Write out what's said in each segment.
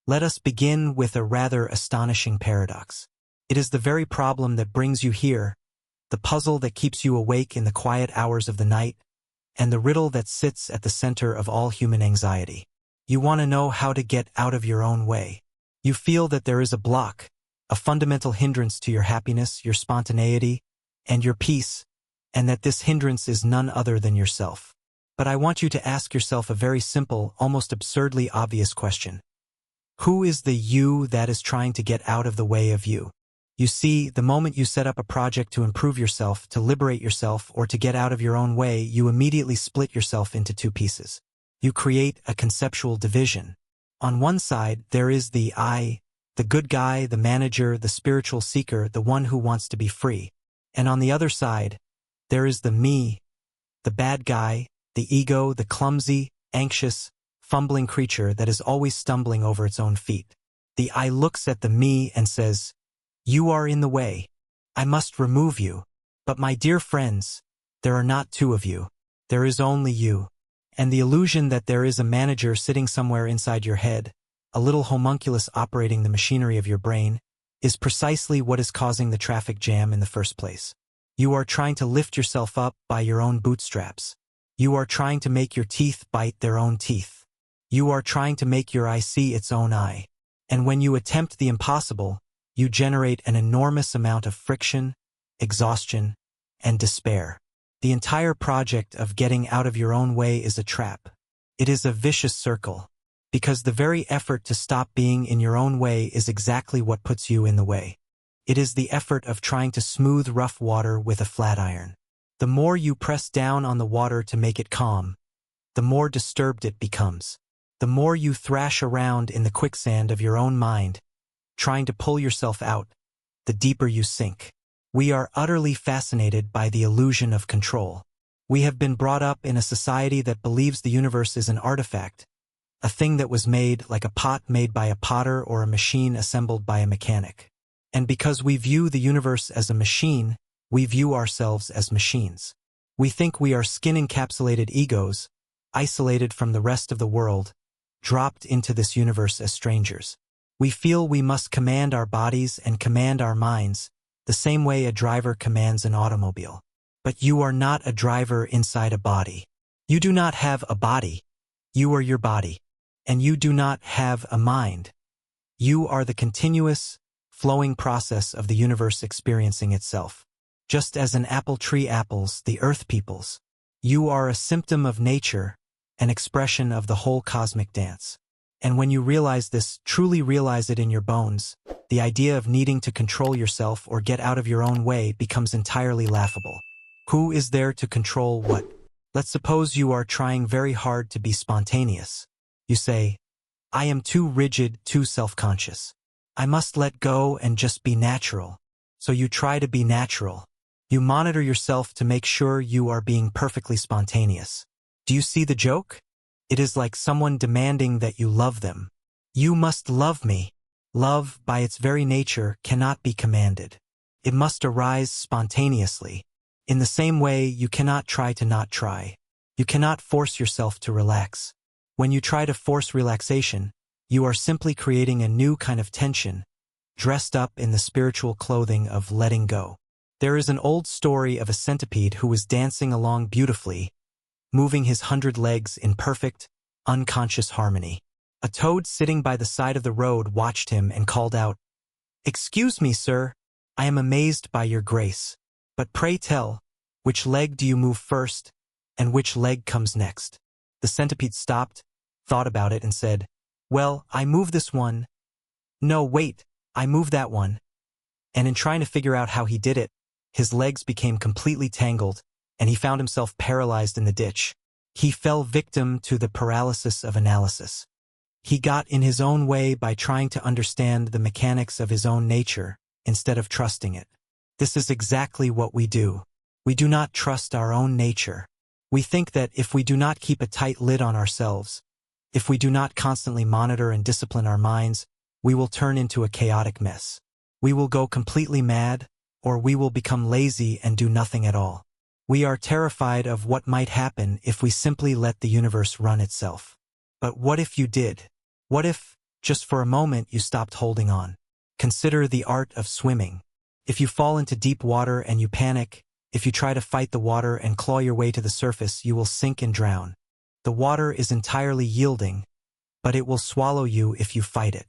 Let us begin with a rather astonishing paradox. It is the very problem that brings you here, the puzzle that keeps you awake in the quiet hours of the night, and the riddle that sits at the center of all human anxiety. You want to know how to get out of your own way. You feel that there is a block, a fundamental hindrance to your happiness, your spontaneity, and your peace, and that this hindrance is none other than yourself. But I want you to ask yourself a very simple, almost absurdly obvious question. Who is the you that is trying to get out of the way of you? You see, the moment you set up a project to improve yourself, to liberate yourself, or to get out of your own way, you immediately split yourself into two pieces. You create a conceptual division. On one side, there is the I, the good guy, the manager, the spiritual seeker, the one who wants to be free. And on the other side, there is the me, the bad guy, the ego, the clumsy, anxious, fumbling creature that is always stumbling over its own feet. The I looks at the me and says, "You are in the way. I must remove you. But my dear friends, there are not two of you. There is only you." And the illusion that there is a manager sitting somewhere inside your head, a little homunculus operating the machinery of your brain, is precisely what is causing the traffic jam in the first place. You are trying to lift yourself up by your own bootstraps. You are trying to make your teeth bite their own teeth. You are trying to make your eye see its own eye. And when you attempt the impossible, you generate an enormous amount of friction, exhaustion, and despair. The entire project of getting out of your own way is a trap. It is a vicious circle, because the very effort to stop being in your own way is exactly what puts you in the way. It is the effort of trying to smooth rough water with a flat iron. The more you press down on the water to make it calm, the more disturbed it becomes. The more you thrash around in the quicksand of your own mind, trying to pull yourself out, the deeper you sink. We are utterly fascinated by the illusion of control. We have been brought up in a society that believes the universe is an artifact, a thing that was made like a pot made by a potter or a machine assembled by a mechanic. And because we view the universe as a machine, we view ourselves as machines. We think we are skin-encapsulated egos, isolated from the rest of the world, dropped into this universe as strangers. We feel we must command our bodies and command our minds, the same way a driver commands an automobile. But you are not a driver inside a body. You do not have a body. You are your body. And you do not have a mind. You are the continuous, flowing process of the universe experiencing itself. Just as an apple tree apples the earth peoples, you are a symptom of nature, an expression of the whole cosmic dance. And when you realize this, truly realize it in your bones, the idea of needing to control yourself or get out of your own way becomes entirely laughable. Who is there to control what? Let's suppose you are trying very hard to be spontaneous. You say, "I am too rigid, too self-conscious. I must let go and just be natural." So you try to be natural. You monitor yourself to make sure you are being perfectly spontaneous. Do you see the joke? It is like someone demanding that you love them. You must love me. Love, by its very nature, cannot be commanded. It must arise spontaneously. In the same way, you cannot try to not try. You cannot force yourself to relax. When you try to force relaxation, you are simply creating a new kind of tension, dressed up in the spiritual clothing of letting go. There is an old story of a centipede who was dancing along beautifully, moving his 100 legs in perfect, unconscious harmony. A toad sitting by the side of the road watched him and called out, "Excuse me, sir, I am amazed by your grace. But pray tell, which leg do you move first, and which leg comes next?" The centipede stopped, thought about it, and said, "Well, I move this one. No, wait, I move that one." And in trying to figure out how he did it, his legs became completely tangled, and he found himself paralyzed in the ditch. He fell victim to the paralysis of analysis. He got in his own way by trying to understand the mechanics of his own nature instead of trusting it. This is exactly what we do. We do not trust our own nature. We think that if we do not keep a tight lid on ourselves, if we do not constantly monitor and discipline our minds, we will turn into a chaotic mess. We will go completely mad, or we will become lazy and do nothing at all. We are terrified of what might happen if we simply let the universe run itself. But what if you did? What if, Just for a moment you stopped holding on. Consider the art of swimming. If you fall into deep water and you panic, if you try to fight the water and claw your way to the surface, you will sink and drown. The water is entirely yielding, but it will swallow you if you fight it.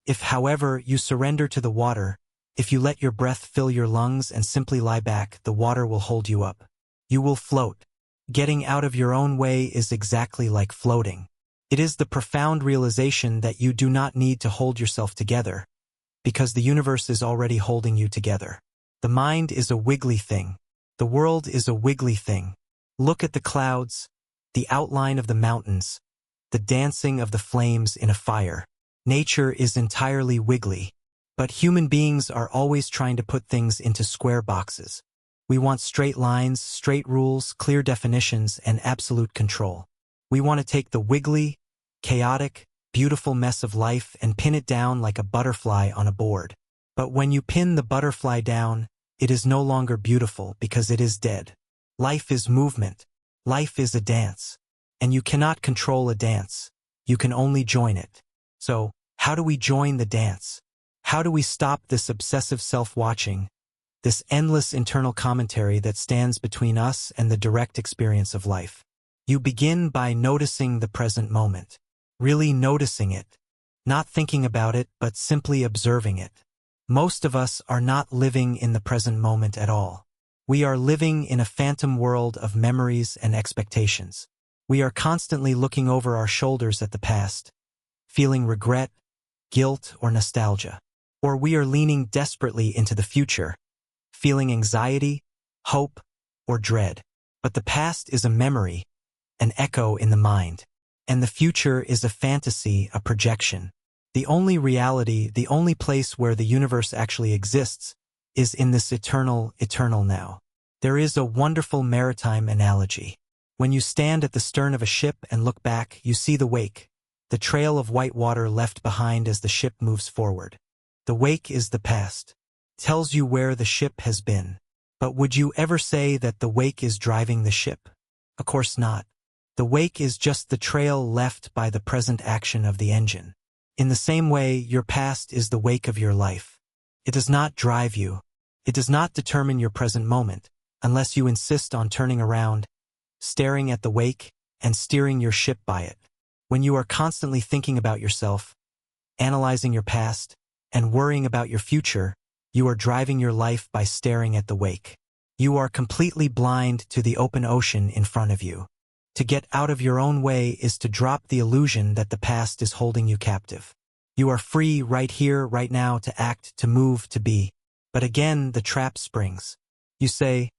If, however, you surrender to the water, if you let your breath fill your lungs and simply lie back, the water will hold you up. You will float. Getting out of your own way is exactly like floating. It is the profound realization that you do not need to hold yourself together, because the universe is already holding you together. The mind is a wiggly thing. The world is a wiggly thing. Look at the clouds, the outline of the mountains, the dancing of the flames in a fire. Nature is entirely wiggly, but human beings are always trying to put things into square boxes. We want straight lines, straight rules, clear definitions, and absolute control. We want to take the wiggly, chaotic, beautiful mess of life and pin it down like a butterfly on a board. But when you pin the butterfly down, it is no longer beautiful because it is dead. Life is movement. Life is a dance. And you cannot control a dance. You can only join it. So, how do we join the dance? How do we stop this obsessive self-watching, this endless internal commentary that stands between us and the direct experience of life? You begin by noticing the present moment. Really noticing it. Not thinking about it, but simply observing it. Most of us are not living in the present moment at all. We are living in a phantom world of memories and expectations. We are constantly looking over our shoulders at the past, feeling regret, guilt, or nostalgia. Or we are leaning desperately into the future, feeling anxiety, hope, or dread. But the past is a memory, an echo in the mind. And the future is a fantasy, a projection. The only reality, the only place where the universe actually exists, is in this eternal now. There is a wonderful maritime analogy. When you stand at the stern of a ship and look back, you see the wake, the trail of white water left behind as the ship moves forward. The wake is the past, tells you where the ship has been. But would you ever say that the wake is driving the ship? Of course not. The wake is just the trail left by the present action of the engine. In the same way, your past is the wake of your life. It does not drive you. It does not determine your present moment, unless you insist on turning around, staring at the wake, and steering your ship by it. When you are constantly thinking about yourself, analyzing your past, and worrying about your future, you are driving your life by staring at the wake. You are completely blind to the open ocean in front of you. To get out of your own way is to drop the illusion that the past is holding you captive. You are free right here, right now, to act, to move, to be. But again, the trap springs. You say,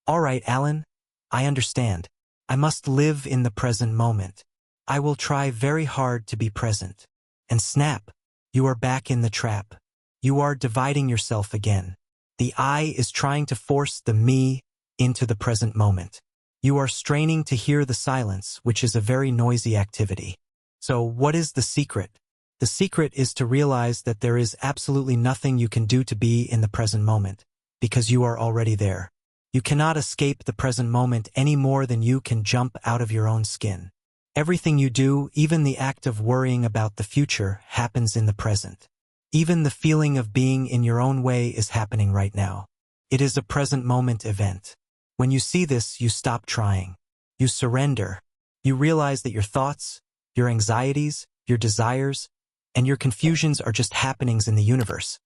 "All right, Alan, I understand. I must live in the present moment. I will try very hard to be present." And snap, you are back in the trap. You are dividing yourself again. The I is trying to force the me into the present moment. You are straining to hear the silence, which is a very noisy activity. So what is the secret? The secret is to realize that there is absolutely nothing you can do to be in the present moment, because you are already there. You cannot escape the present moment any more than you can jump out of your own skin. Everything you do, even the act of worrying about the future, happens in the present. Even the feeling of being in your own way is happening right now. It is a present moment event. When you see this, you stop trying. You surrender. You realize that your thoughts, your anxieties, your desires, and your confusions are just happenings in the universe.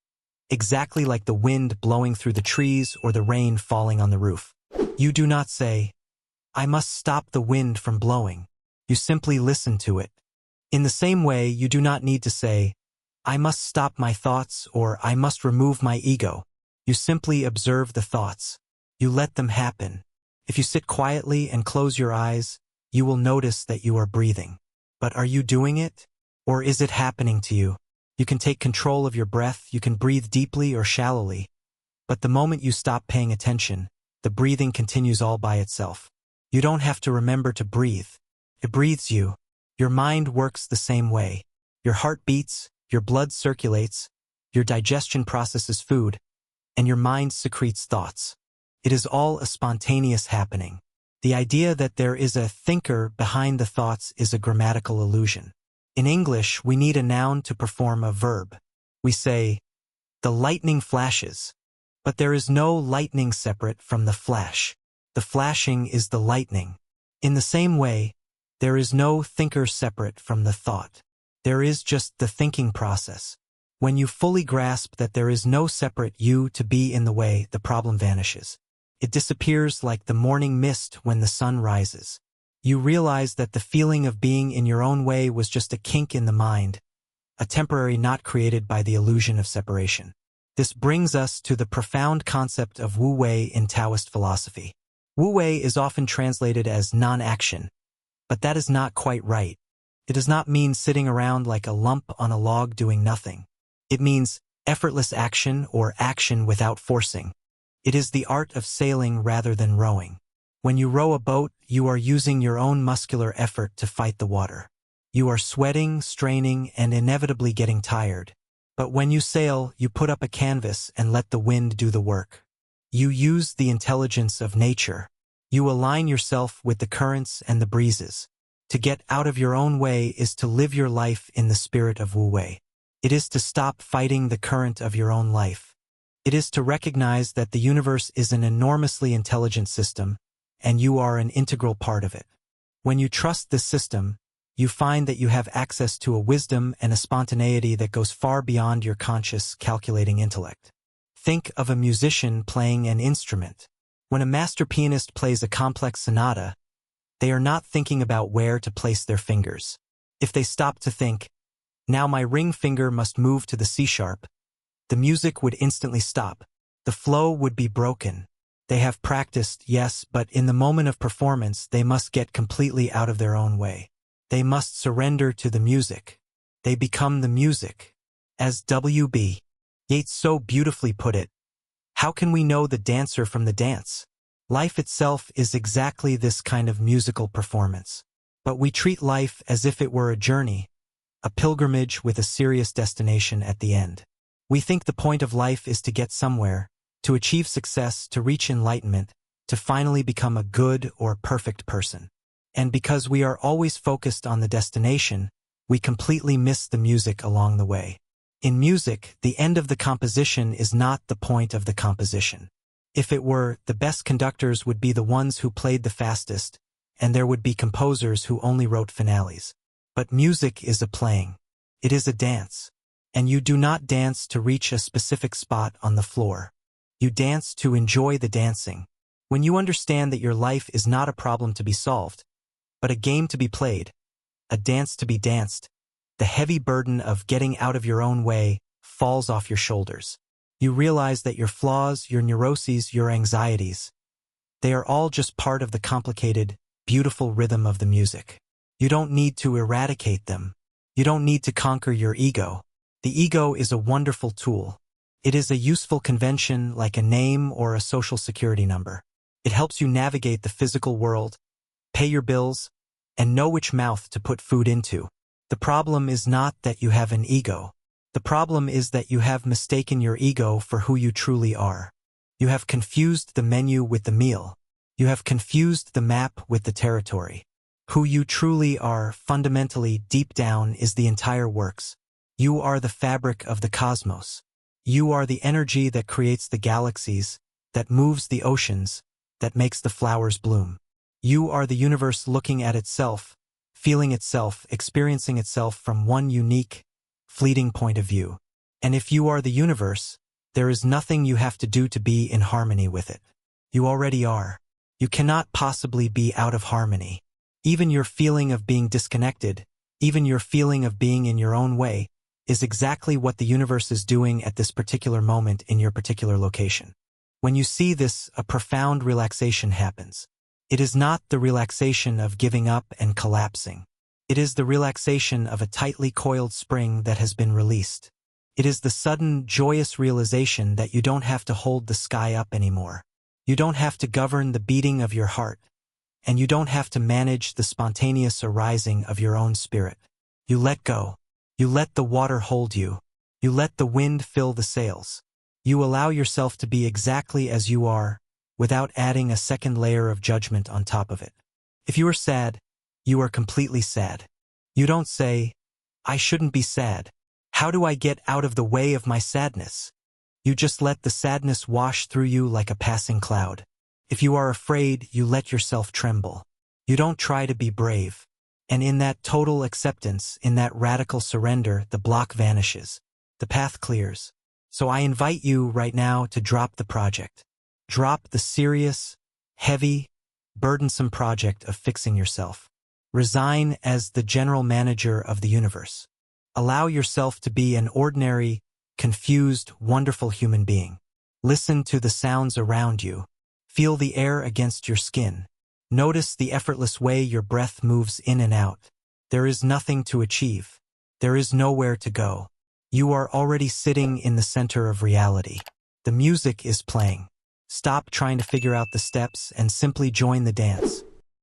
Exactly like the wind blowing through the trees or the rain falling on the roof. You do not say, "I must stop the wind from blowing." You simply listen to it. In the same way, you do not need to say, "I must stop my thoughts" or "I must remove my ego." You simply observe the thoughts. You let them happen. If you sit quietly and close your eyes, you will notice that you are breathing. But are you doing it? Or is it happening to you? You can take control of your breath, you can breathe deeply or shallowly. But the moment you stop paying attention, the breathing continues all by itself. You don't have to remember to breathe. It breathes you. Your mind works the same way. Your heart beats, your blood circulates, your digestion processes food, and your mind secretes thoughts. It is all a spontaneous happening. The idea that there is a thinker behind the thoughts is a grammatical illusion. In English, we need a noun to perform a verb. We say, the lightning flashes. But there is no lightning separate from the flash. The flashing is the lightning. In the same way, there is no thinker separate from the thought. There is just the thinking process. When you fully grasp that there is no separate you to be in the way, the problem vanishes. It disappears like the morning mist when the sun rises. You realize that the feeling of being in your own way was just a kink in the mind, a temporary knot created by the illusion of separation. This brings us to the profound concept of Wu-Wei in Taoist philosophy. Wu-Wei is often translated as non-action, but that is not quite right. It does not mean sitting around like a lump on a log doing nothing. It means effortless action or action without forcing. It is the art of sailing rather than rowing. When you row a boat, you are using your own muscular effort to fight the water. You are sweating, straining, and inevitably getting tired. But when you sail, you put up a canvas and let the wind do the work. You use the intelligence of nature. You align yourself with the currents and the breezes. To get out of your own way is to live your life in the spirit of Wu-Wei. It is to stop fighting the current of your own life. It is to recognize that the universe is an enormously intelligent system, and you are an integral part of it. When you trust this system, you find that you have access to a wisdom and a spontaneity that goes far beyond your conscious, calculating intellect. Think of a musician playing an instrument. When a master pianist plays a complex sonata, they are not thinking about where to place their fingers. If they stop to think, now my ring finger must move to the C-sharp, the music would instantly stop. The flow would be broken. They have practiced, yes, but in the moment of performance, they must get completely out of their own way. They must surrender to the music. They become the music. As W.B. Yeats so beautifully put it, how can we know the dancer from the dance? Life itself is exactly this kind of musical performance. But we treat life as if it were a journey, a pilgrimage with a serious destination at the end. We think the point of life is to get somewhere, to achieve success, to reach enlightenment, to finally become a good or perfect person. And because we are always focused on the destination, we completely miss the music along the way. In music, the end of the composition is not the point of the composition. If it were, the best conductors would be the ones who played the fastest, and there would be composers who only wrote finales. But music is a playing. It is a dance. And you do not dance to reach a specific spot on the floor. You dance to enjoy the dancing. When you understand that your life is not a problem to be solved, but a game to be played, a dance to be danced, the heavy burden of getting out of your own way falls off your shoulders. You realize that your flaws, your neuroses, your anxieties, they are all just part of the complicated, beautiful rhythm of the music. You don't need to eradicate them. You don't need to conquer your ego. The ego is a wonderful tool. It is a useful convention like a name or a social security number. It helps you navigate the physical world, pay your bills, and know which mouth to put food into. The problem is not that you have an ego. The problem is that you have mistaken your ego for who you truly are. You have confused the menu with the meal. You have confused the map with the territory. Who you truly are, fundamentally, deep down, is the entire works. You are the fabric of the cosmos. You are the energy that creates the galaxies, that moves the oceans, that makes the flowers bloom. You are the universe looking at itself, feeling itself, experiencing itself from one unique, fleeting point of view. And if you are the universe, there is nothing you have to do to be in harmony with it. You already are. You cannot possibly be out of harmony. Even your feeling of being disconnected, even your feeling of being in your own way, is exactly what the universe is doing at this particular moment in your particular location. When you see this, a profound relaxation happens. It is not the relaxation of giving up and collapsing. It is the relaxation of a tightly coiled spring that has been released. It is the sudden, joyous realization that you don't have to hold the sky up anymore. You don't have to govern the beating of your heart, and you don't have to manage the spontaneous arising of your own spirit. You let go. You let the water hold you. You let the wind fill the sails. You allow yourself to be exactly as you are, without adding a second layer of judgment on top of it. If you are sad, you are completely sad. You don't say, I shouldn't be sad. How do I get out of the way of my sadness? You just let the sadness wash through you like a passing cloud. If you are afraid, you let yourself tremble. You don't try to be brave. And in that total acceptance, in that radical surrender, the block vanishes. The path clears. So I invite you right now to drop the project. Drop the serious, heavy, burdensome project of fixing yourself. Resign as the general manager of the universe. Allow yourself to be an ordinary, confused, wonderful human being. Listen to the sounds around you. Feel the air against your skin. Notice the effortless way your breath moves in and out. There is nothing to achieve. There is nowhere to go. You are already sitting in the center of reality. The music is playing. Stop trying to figure out the steps and simply join the dance.